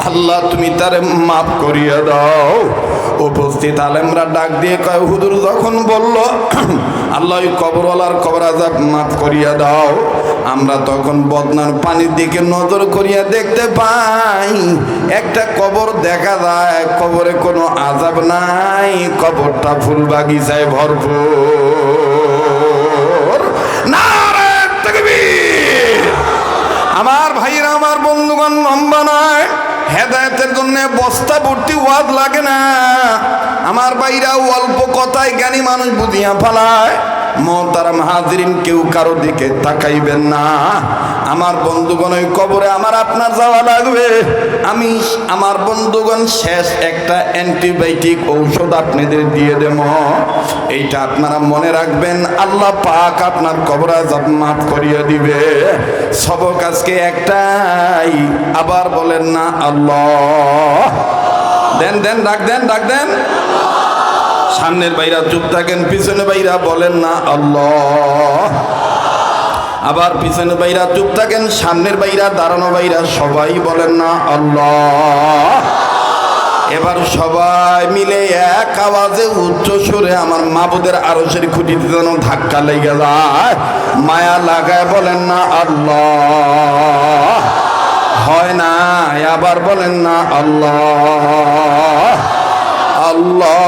আল্লাহ তুমি তার মাফ করিয়া দাও। উপস্থিত আলেমরা ডাক দিয়ে কয়, হুজুর যখন বলল আল্লাহ ওই কবরওয়ালার কবর আযাব মাফ করিয়া দাও, আমরা তখন বদনার পানির দিকে নজর করিয়া দেখতে পাই একটা কবর দেখা যায়, কবরে কোনো আযাব নাই, কবরটা ফুল বাগিচায় ভরপুর। নারে তাকবীর! আমার ভাইরা, আমার বন্ধুগণ, লম্বা নয়, হেদায়েতের জন্য বস্তা ভর্তি ওয়াজ লাগে না। আমার ভাইরা অল্প কথায় জ্ঞানী মানুষ বুঝিয়া ফেলায়। মোহতারাম হাজিরিন, কেউ কারো দিকে তাকাইবেন না। আমার বন্ধুগণ, ওই কবরে আমার আপনার যাওয়া লাগবে। আমি আমার বন্ধুগণ শেষ একটা অ্যান্টিবায়োটিক ঔষধ আপনাদের দিয়ে দেব, এইটা আপনারা মনে রাখবেন। আল্লাহ পাক আপনার কবর আযাব মাফ করিয়ে দিবে। সবক আজকে একটাই, আবার বলেন না আল্লাহ। দেন দেন, ডাক দেন, ডাক দেন। সামনের বাইরা চুপ থাকেন, পিছনে বাইরা বলেন না আল্লাহ। আবার পিছনে বাইরা চুপ থাকেন, সামনের বাইরা, দাঁড়ানো বাইরা সবাই বলেন না আল্লাহ। এবার সবাই মিলে এক আওয়াজে উচ্চ সুরে আমার মাবুদের আরশের খুঁটিতে যেন ধাক্কা লেগে যায়, মায়া লাগায় বলেন না আল্লাহ। হয় না, আবার বলেন না আল্লাহ। আল্লাহ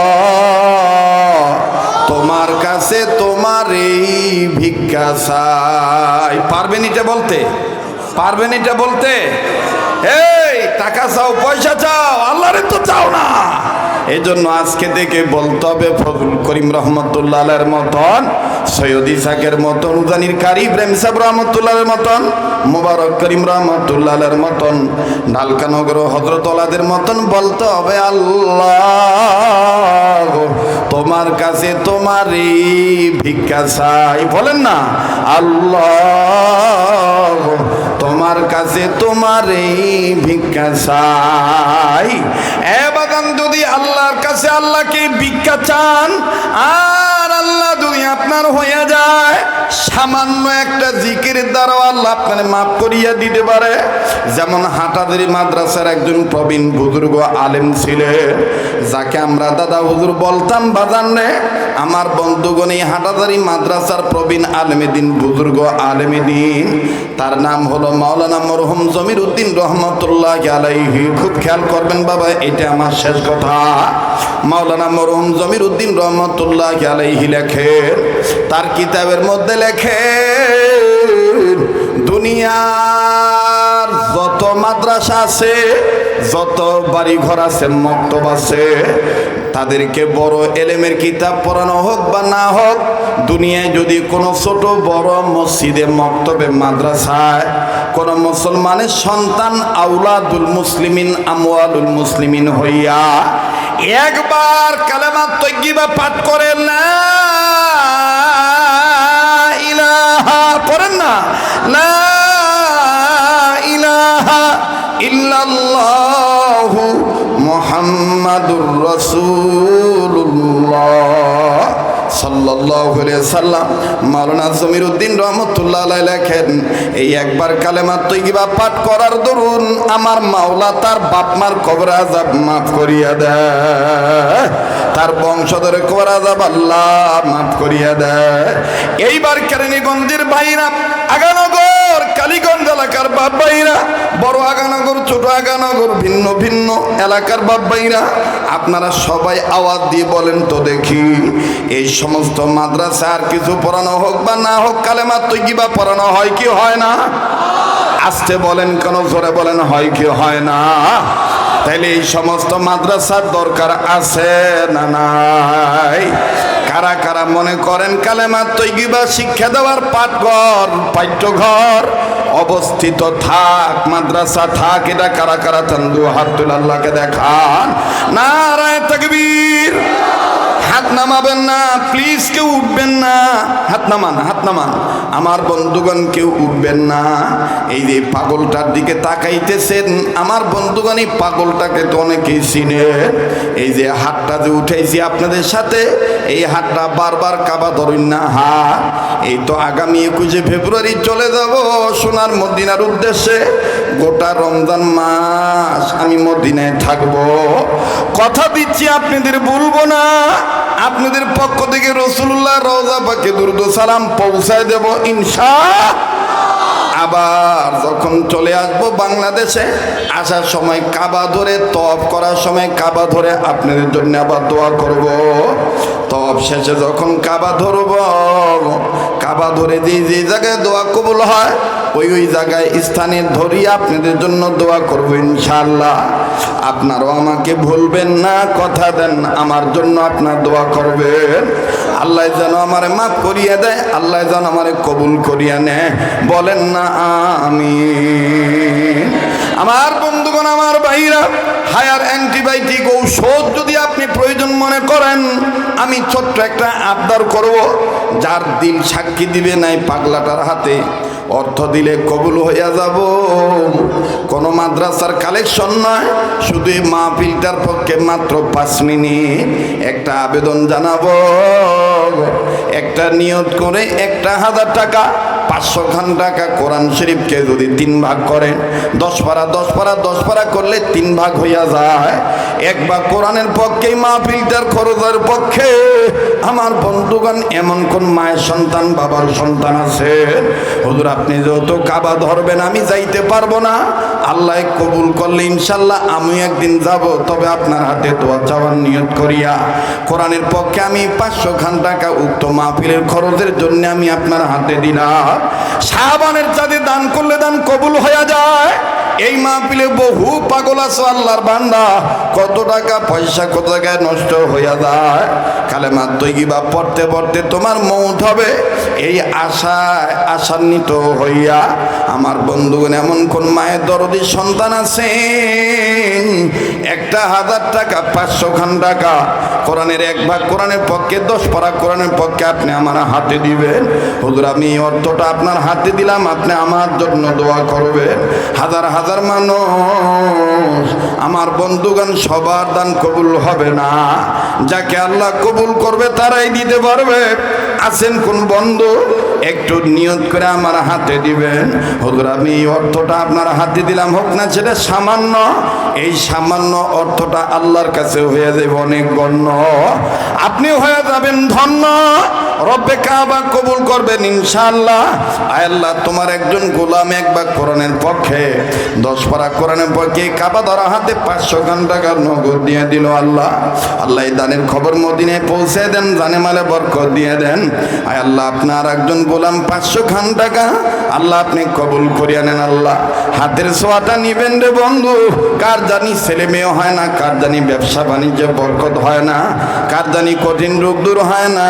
তোমার কাছে তোমার এই ভিক্ষা চাই। পারবেন এটা বলতে? পারবেন এটা বলতে? এই টাকা চাও, পয়সা চাও, আল্লাহরে তো চাও না। এই জন্য আজকে থেকে বলতে হবে ফজলুল করিম রহমতুল্লাহ আলাইহির মতন, সৈয়দ ইসাকের মতন, উজানির কারি ইব্রাহিম সাহেব রহমতুল্লাহের মতন, মুবারক করিম রহমতুল্লাহ আলাইহির মতন, ঢালকানগর হযরত ওলাদের মতন বলতে হবে আল্লাহ তোমার কাছে তোমার এই ভিক্ষা চাই। বলেন না আল্লাহ তোমার কাছে তোমার এই ভিক্ষা চাই। এবাদান যদি আল্লাহর কাছে আল্লাহকে ভিক্ষা চান আর আল্লাহ যদি আপনার হয়ে যায়, সামান্য একটা জিকিরের দ্বারা আল্লাহ আপনাকে মাফ করিয়া দিতে পারে। যেমন হাটাদারি মাদ্রাসার একজন প্রবীণ বুজুর্গ আলেম ছিলেন, যাকে আমরা দাদা হুজুর বলতাম। বাজানে আমার বন্ধুগণ, এই হাটাদারি মাদ্রাসার প্রবীণ আলেমেদিন বুজুর্গ আলেমেদিন, তার নাম হলো মাওলানা মরহুম জমির উদ্দিন রহমতুল্লাহ আলাইহি। খুব খেয়াল করবেন বাবা, এটা আমার শেষ কথা। মাওলানা মরহুম জমির উদ্দিন রহমতুল্লাহ আলাইহি লেখেন, তার কিতাবের মধ্যে লেখেন, দুনিয়ার যত মাদ্রাসা আছে, যত বাড়ি ঘর আছে, মক্তব আছে, তাদেরকে বড় এলেমের কিতাব পড়ানো হোক বা না হোক, দুনিয়ায় যদি কোনো ছোট বড় মসজিদে, মক্তবে, মাদ্রাসায় কোনো মুসলমানের সন্তান আউলাদুল মুসলিমিন আমওয়ালুল মুসলিমিন হইয়া একবার কালেমা তাইয়্যিবা পাঠ করেন না, ইলাহা পড়েন না, লা ইলাহা ইল্লাল্লাহু মুহাম্মাদুর রাসূলুল্লাহ সাল্লাল্লাহু আলাইহি সাল্লাম। মাওলানা জমির উদ্দিন রহমতুল্লাহ আলাইহি লেখেন, এই একবার কালেমা তাইয়্যিবা পাঠ করার দরুন আমার মাওলা তার বাপ মার কবর আযাব মাফ করিয়া দেয়, তার বংশধর কবর আযাব আল্লাহ মাফ করিয়া দেয়। এইবার কেরানীগঞ্জের ভাইরা, আগানগর কালীগঞ্জ এলাকার বাপ ভাইরা, বড় আগানগর, ছোট আগানগর, ভিন্ন ভিন্ন এলাকার বাপ ভাইরা, আপনারা সবাই আওয়াজ দিয়ে বলেন তো দেখি, এই সমস্ত মাদ্রাসা আর কিছু পড়ানো হোক বা না হোক, কালেমা তাইয়্যিবা পড়ানো হয় কি হয় না? আস্তে বলেন কেন, জোরে বলেন, হয় কি হয় না? তাইলে এই সমস্ত মাদ্রাসার দরকার আছে না নাই? কারা কারা মনে করেন কালেমা তাইয়্যিবা শিক্ষা দেওয়ার পাঠঘর, পাঠ্যঘর অবস্থিত থাক, মাদ্রাসা থাক, এটা কারা কারা চান? দু হাত তুলে আল্লাহকে দেখান। নারায়ে তাকবীর। হাত নামাবেন না প্লিজ, কেউ উঠবেন না, হাত নামান, হাত নামান। আমার বন্ধুগণ কেউ উঠবেন না। এই যে পাগলটার দিকে তাকাইতেছেন, আমার বন্ধুগণ এই পাগলটাকে তো অনেকেই চিনে। এই যে হাতটা যে উঠেছি আপনাদের সাথে, এই হাতটা বারবার কাবা ধরুন না হাত। এই তো আগামী 21শে ফেব্রুয়ারি চলে যাব সোনার মদিনার উদ্দেশ্যে। গোটা রমজান মাস আমি মদিনায় থাকবো, কথা দিচ্ছি আপনাদের বলবো না। আপনাদের পক্ষ থেকে রাসূলুল্লাহ রওজা পাকে দুরূদ ও সালাম পৌঁছায় দেব ইনশাআল্লাহ। আবার যখন চলে আসবো বাংলাদেশে, আসার সময় কাবা ধরে, তওয়াফ করার সময় কাবা ধরে আপনাদের জন্য আবার দোয়া করব। তওয়াফ শেষে যখন কাবা ধরব, কাবা ধরে যে যে জায়গায় দোয়া কবুল হয়, ওই ওই জায়গায় স্থানে ধরিয়ে আপনাদের জন্য দোয়া করব ইনশাআল্লাহ। আপনারাও আমাকে ভুলবেন না, কথা দেন আমার জন্য আপনার দোয়া করবেন। আল্লাহ যেন আমারে মাফ করিয়ে দেয়, আল্লাহ যেন আমারে কবুল করিয়া নেয়, বলেন না আমিন। আমার বন্ধুগণ, আমার ভাইরা, হায়ার অ্যান্টিবায়োটিক ঔষধ যদি আপনি প্রয়োজন মনে করেন, আমি ছোট্ট একটা আবদার করব। যার দিল সাক্ষী দিবে নাই পাগলাটার হাতে, অর্থ দিলে কবুল হইয়া যাব। কোনো মাদ্রাসার কালেকশন নয়, শুধু এই মাহফিলটার পক্ষে মাত্র 5 মিনিট একটা আবেদন জানাবো। একটা নিয়ত করে 1000 টাকা 500 খান টাকা কোরআন শরীফকে যদি 3 ভাগ করেন, 10 পারা 10 পারা 10 পারা করলে 3 ভাগ হইয়া যায়। এক ভাগ কোরআনের পক্ষে, মাহফিলটার খরচের পক্ষে। আমার বন্ধুগণ, এমন কোন মায়ের সন্তান, বাবার সন্তান আছে, হুজুর আপনি যেহেতু কাবা ধরবেন আমি যাইতে পারবো না, আল্লাহ কবুল করলে ইনশাল্লাহ আমি একদিন যাব, তবে আপনার হাতে দোয়া চাওয়ার নিয়ত করিয়া কোরআনের পক্ষে আমি 500 খান টাকা উক্ত মাহফিলের খরচের জন্য আমি আপনার হাতে দিলাম। শাবানের চাঁদে দান করলে দান কবুল হয়ে যায়। এই মাহফিলে বহু পাগল আছে আল্লাহর বান্দা, কত টাকা পয়সা কত জায়গায় নষ্ট হইয়া যায়। কালেমা তৈয়বা পড়তে পড়তে তোমার মৌত হবে, এই আশান্বিত হইয়া আমার বন্ধুগণ, এমন কোন মায়ের দরদি সন্তান আছেন, 1000 টাকা 500 খান টাকা কোরআনের 1 ভাগ কোরআনের পক্ষে 10 পারা কোরআনের পক্ষে আপনি আমার হাতে দিবেন। হুজুর আমি এই অর্থটা আপনার হাতে দিলাম, আপনি আমার জন্য দোয়া করবেন। হাজার হাজার মানুষ, আমার বন্ধুগণ, সবার দান কবুল হবে না, যাকে আল্লাহ কবুল করবে তারাই দিতে পারবে। আছেন কোন বন্ধু, একটু নিয়ত করে আমার হাতে দিবেন। হুজুর আমি এই অর্থটা আপনার হাতে দিলাম, হোক না সেটা সামান্য, এই সামান্য অর্থটা আল্লাহর কাছে হয়ে যাবে অনেক গণ্য, আপনি হয়ে যাবেন ধন্য। রব্বে কাবা কবুল করবেন ইনশাআল্লাহ। আয় আল্লাহ, তোমার একজন গোলাম 1 ভাগ কোরআনের পক্ষে 10 পারা কোরআনের পক্ষে কাবা ধরা হাতে 500 খান টাকার নগদ দিয়ে দিল। আল্লাহ আল্লাহ এই দানের খবর মদিনায় পৌঁছে দেন, জানে মালে বরকত দিয়ে দেন। আয় আল্লাহ, আপনার একজন গোলাম 500 খান টাকা আল্লাহ আপনি কবুল করিয়া নেন। আল্লাহ হাতের ছোঁয়াটা নিবেন রে বন্ধু, কার জানি ছেলে মেয়ে হয় না, কার জানি ব্যবসা বাণিজ্যে বরকত হয় না, কার জানি কঠিন রোগ দূর হয় না,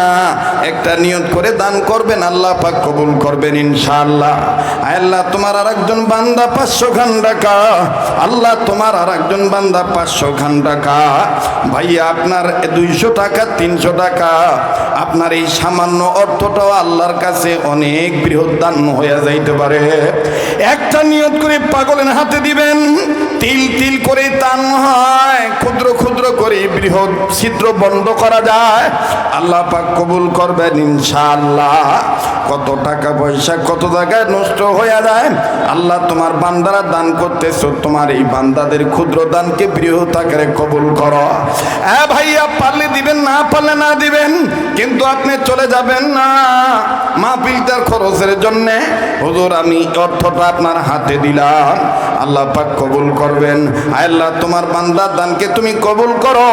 একটা নিয়ত করে দান করবেন, আল্লাহ পাক কবুল করবেন ইনশাআল্লাহ। আয় আল্লাহ, তোমার আরেকজন বান্দা 500 খান টাকা, আল্লাহ তোমার আরেকজন বান্দা 500 খান টাকা, ভাইয়া আপনার 200 টাকা 300 টাকা, আপনার এই সামান্য অর্থটাও আল্লাহর কাছে অনেক বৃহৎ দান হয়ে যাইতে পারে। একটা নিয়ত করে পাগলের হাতে দিবেন, তিল তিল করে দান হয়, ক্ষুদ্র ক্ষুদ্র করে বৃহৎ ছিদ্র বন্ধ করা যায়, আল্লাহ পাক কবুল করবেন ইনশাআল্লাহ। কত টাকা পয়সা কত জায়গায় নষ্ট হয়ে যায়, আল্লাহ তোমার বান্দারা দান করতেছো, তোমার এই বান্দাদের ক্ষুদ্র দানকে বৃহৎ আকারে কবুল করো। হ্যাঁ ভাইয়া, পারলে দিবেন, না পারলে না দিবেন, কিন্তু আপনি চলে যাবেন না মাহফিলটার খরচের জন্য। হুজুর আমি অর্থটা আপনার হাতে দিলাম, আল্লাহ পাক কবুল করবেন। আল্লাহ তোমার বান্দার দানকে তুমি কবুল করো,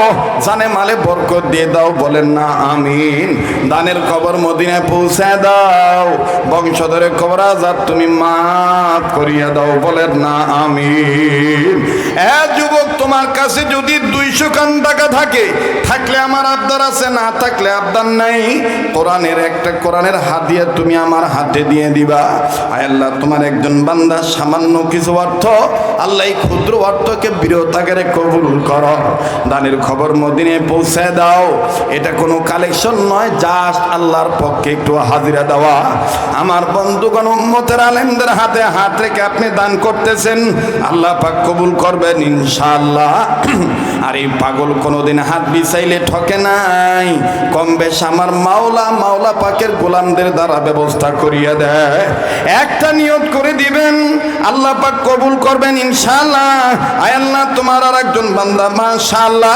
জানে মালে বরকত দিয়ে দাও, বলেন না আমিন। দানের খবর মদিনায় পৌঁছে দাও, বংশধরের খবর আজাদ তুমি মাফ করিয়া দাও, বলেন না আমিন। যুবক, তোমার কাছে যদি 200 খান টাকা থাকে, থাকলে আমার আবদার আছে, না থাকলে আবদার নাই, কোরআনের হাদিয়া তুমি আমার হাতে দিয়ে দিবা। আয় আল্লাহ, তোমার একজন বান্দা সামান্য কিছু অর্থ, আল্লাহ এই ক্ষুদ্র অর্থকে বৃহৎ আকারে কবুল করো, দানের খবর মদিনায় পৌঁছে দাও। এটা কোনো কালেকশন নয়, জাস্ট আল্লাহর পক্ষে একটু হাজিরা দেওয়া। আমার বন্ধুগণ, উম্মতের আলেমদের হাতে হাত রেখে আপনি দান করতেছেন, আল্লাহ পাক কবুল করবেন ইনশাআল্লাহ। আর এই পাগল কোনোদিন হাত বিছাইলে ঠকে নাই, কম বেশ আমার মাওলা পাকের গোলামদের দ্বারা ব্যবস্থা করিয়া দেয়। একটা নিয়ত করে দিবেন, আল্লাহ পাক কবুল করবেন ইনশাআল্লাহ। আয় আল্লাহ, তোমার আর একজন বান্দা মাশাআল্লাহ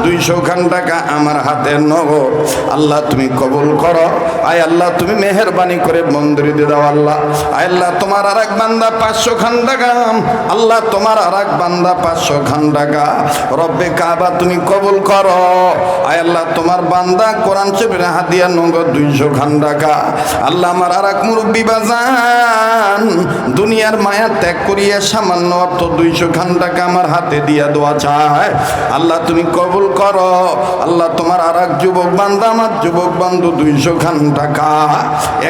200 খান টাকা আমার হাতে নগদ, আল্লাহ তুমি কবুল করো। আয় আল্লাহ, তুমি মেহেরবানি করে মন্দিরে দিয়ে দাও। আল্লাহ আয় আল্লাহ, তোমার আর এক বান্দা 500 খান টাকা, আল্লাহ তোমার আর এক বান্দা 500 খান টাকা, রব্বে কাবা তুমি কবুল করো। আয় আল্লাহ, তোমার বান্দা কোরআন শরীফের হাদিয়া নগদ 200 খান টাকা, আল্লাহ আমার আর এক মুরব্বী বাজান দুনিয়ার মায়া ত্যাগ করিয়া সামান্য অর্থ 200 খান টাকা আমার হাতে দিয়া দোয়া চায়, আল্লাহ তুমি কবুল করো। আল্লাহ তোমার আর এক যুবক বান্দা, আমার যুবক বন্ধু 200 খান টাকা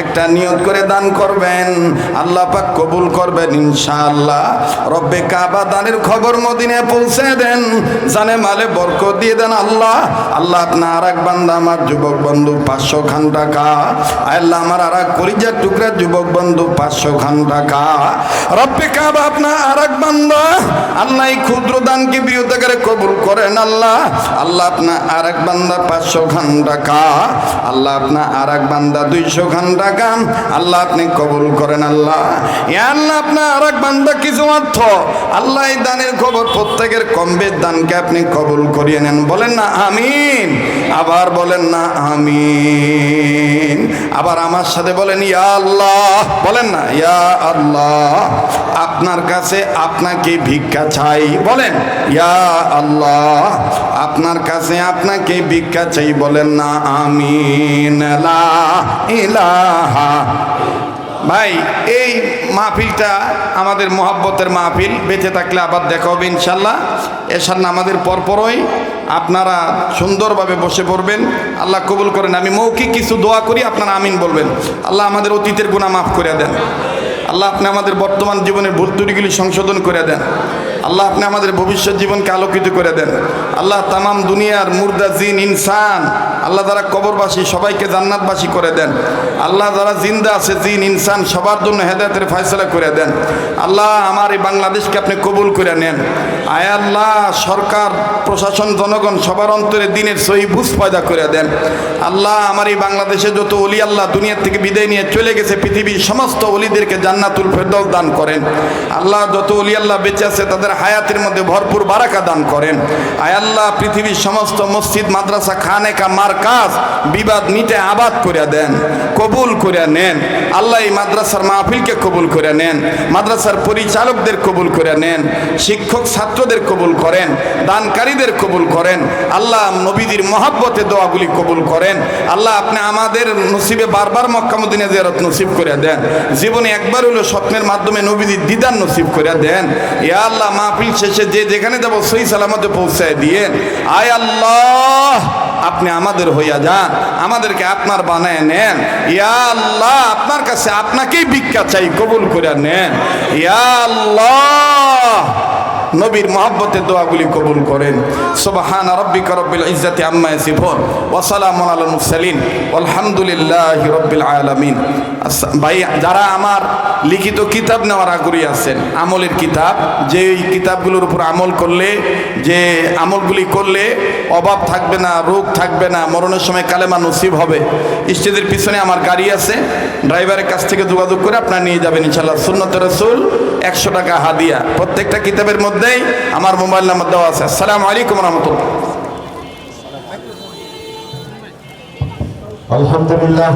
একটা নিয়ত করে দান করবেন, আল্লাহ পাক কবুল করবেন ইনশাআল্লাহ। রব্বে কাবা দানের খবর মদিনায় পৌঁছে দেন, জানে মালে বরকত দিয়ে দেন। আল্লাহ আপনার আর এক বান্দা, আমার যুবক বন্ধু 500 খান টাকা, আল্লাহ আমার আর এক কলিজার টুকরা যুবক বন্ধু 500 খান টাকা, রব্বে কাবা আপনার আর এক বান্দা, আল্লাহ এই ক্ষুদ্র দানকে বৃহৎ আকারে কবুল করেন। আল্লাহ আপনার আর এক বান্দা 500 খান টাকা, আল্লাহ আপনার আর এক বান্দা 200 খান টাকা আল্লাহ আপনি কবুল করেন। আল্লাহ ইয়া আল্লাহ আপনার আর এক বান্দা কিছু অর্থ আল্লাহ এই দানের খবর প্রত্যেকের কমবেশ দানকে আপনি কবুল করিয়ে নেন। বলেন না আমিন, আবার বলেন না আমিন, আবার আমার সাথে বলেন ইয়া আল্লাহ, বলেন না ইয়া আল্লাহ। আপনার কাছে আপনাকে ভিক্ষা চাই, বলেন ইয়া আল্লাহ। আপনার কাছে আপনাকে ভিক্ষা চাই, বলেন না আমিন। লা ইলাহা। ভাই এই মাহফিলটা আমাদের মহব্বতের মাহফিল, বেঁচে থাকলে আবার দেখা হবে ইনশাল্লাহ। এশার নামাজের পরপরই আপনারা সুন্দরভাবে বসে পড়বেন, আল্লাহ কবুল করেন। আমি মৌখিক কিছু দোয়া করি, আপনারা আমিন বলবেন। আল্লাহ আমাদের অতীতের গুনাহ মাফ করে দেন। আল্লাহ আপনি আমাদের বর্তমান জীবনের ভুল ত্রুটিগুলি সংশোধন করে দেন। আল্লাহ আপনি আমাদের ভবিষ্যৎ জীবনকে আলোকিত করে দেন। আল্লাহ তামাম দুনিয়ার মুর্দা জিন ইনসান আল্লাহ যারা কবরবাসী সবাইকে জান্নাতবাসী করে দেন। আল্লাহ যারা জিন্দা আছে জিন ইনসান সবার জন্য হেদায়েতের ফয়সালা করে দেন। আল্লাহ আমার এই বাংলাদেশকে আপনি কবুল করে নেন। আয় আল্লাহ সরকার প্রশাসন জনগণ সবার অন্তরে দিনের সহি বুঝ পয়দা করে দেন। আল্লাহ আমার এই বাংলাদেশে যত ওলি আল্লাহ দুনিয়ার থেকে বিদায় নিয়ে চলে গেছে, পৃথিবীর সমস্ত ওলিদেরকে জান্নাতুল ফেরদৌস দান করেন। আল্লাহ যত ওলি আল্লাহ বেঁচে আছে তাদের হায়াতের মধ্যে ভরপুর বারাকা দান করেন। আয় আল্লাহ পৃথিবীর সমস্ত মসজিদ মাদ্রাসা খানেকা মারকাজ বিবাদ মিটে আবাদ করে দেন, কবুল করে নেন। আল্লাহ এই মাদ্রাসার মাহফিলকে কবুল করে নেন, মাদ্রাসার পরিচালকদের কবুল করে নেন, শিক্ষক ছাত্রদের কবুল করেন, দানকারীদের কবুল করেন। আল্লাহ নবীদের মহাব্বতে দোয়াগুলি কবুল করেন। আল্লাহ আপনি আমাদের নসিবে বারবার মক্কা মদিনা জিয়ারত নসিব করে দেন। জীবনে একবার হলো স্বপ্নের মাধ্যমে নবীদের দিদার নসিব করে দেন। ইয়া আল্লাহ মাহফিল শেষে যে যেখানে যাব সহি সালামতে পৌঁছায় দিয়েন। আয় আল্লাহ আপনি আমাদের হইয়া যান, আমাদেরকে আপনার বানায় নেন। ইয়া আল্লাহ আপনার কাছে আপনাকেই ভিক্ষা চাই, কবুল করে নেন। ইয়া আল্লাহ নবীর মহব্বতের দোয়াগুলি কবুল করেন। সুবহানা রাব্বিকা রাব্বিল ইজ্জাতি আম্মা ইয়াসিফুন ওয়া সালামুন আলাল মুরসালিন আলহামদুলিল্লাহি রাব্বিল আলামিন। ভাই যারা আমার লিখিত কিতাব নেওয়ার আগ্রহী আছেন, আমলের কিতাব, যে কিতাবগুলোর উপর আমল করলে, যে আমলগুলি করলে অভাব থাকবে না, রোগ থাকবে না, মরণের সময় কালেমা নসিব হবে, স্টেজের পিছনে আমার গাড়ি আছে, ড্রাইভারের কাছ থেকে যোগাযোগ করে আপনারা নিয়ে যাবেন ইনশাআল্লাহ। সুন্নাতে রাসূল 100 টাকা হাদিয়া। প্রত্যেকটা কিতাবের মধ্যেই আমার মোবাইল নাম্বার দেওয়া আছে। আসসালামু আলাইকুম ওয়া রাহমাতুল্লাহ। আলহামদুলিল্লাহ।